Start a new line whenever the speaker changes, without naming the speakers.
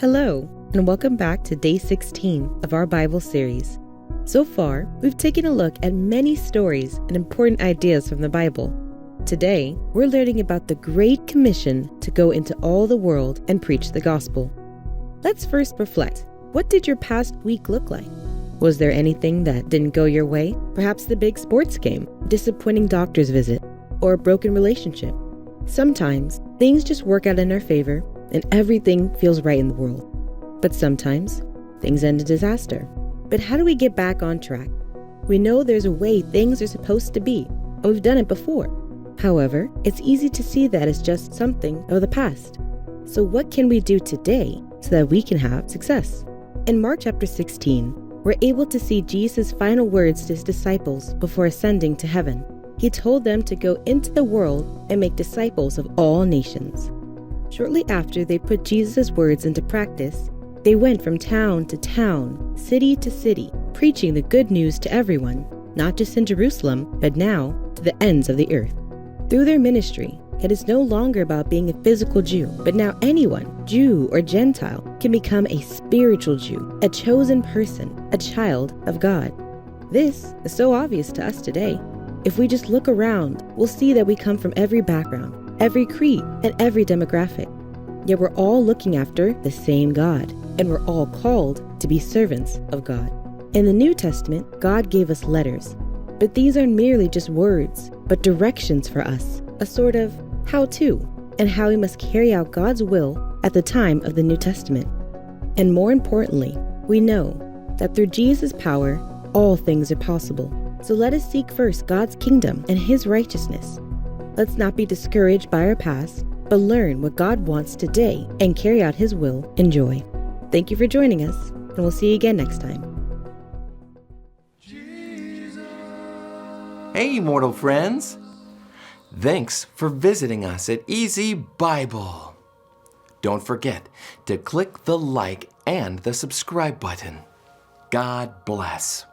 Hello, and welcome back to Day 16 of our Bible series. So far, we've taken a look at many stories and important ideas from the Bible. Today, we're learning about the Great Commission to go into all the world and preach the gospel. Let's first reflect. What did your past week look like? Was there anything that didn't go your way? Perhaps the big sports game, disappointing doctor's visit, or a broken relationship. Sometimes, things just work out in our favor and everything feels right in the world. But sometimes, things end in disaster. But how do we get back on track? We know there's a way things are supposed to be, and we've done it before. However, it's easy to see that as just something of the past. So what can we do today so that we can have success? In Mark chapter 16, we're able to see Jesus' final words to his disciples before ascending to heaven. He told them to go into the world and make disciples of all nations. Shortly after they put Jesus' words into practice, they went from town to town, city to city, preaching the good news to everyone, not just in Jerusalem, but now to the ends of the earth. Through their ministry, it is no longer about being a physical Jew, but now anyone, Jew or Gentile, can become a spiritual Jew, a chosen person, a child of God. This is so obvious to us today. If we just look around, we'll see that we come from every background, every creed, and every demographic. Yet we're all looking after the same God, and we're all called to be servants of God. In the New Testament, God gave us letters, but these aren't merely just words, but directions for us, a sort of how-to, and how we must carry out God's will at the time of the New Testament. And more importantly, we know that through Jesus' power, all things are possible. So let us seek first God's kingdom and His righteousness. Let's not be discouraged by our past, but learn what God wants today and carry out His will in joy. Thank you for joining us, and we'll see you again next time.
Hey, mortal friends! Thanks for visiting us at EZBible. Don't forget to click the like and the subscribe button. God bless.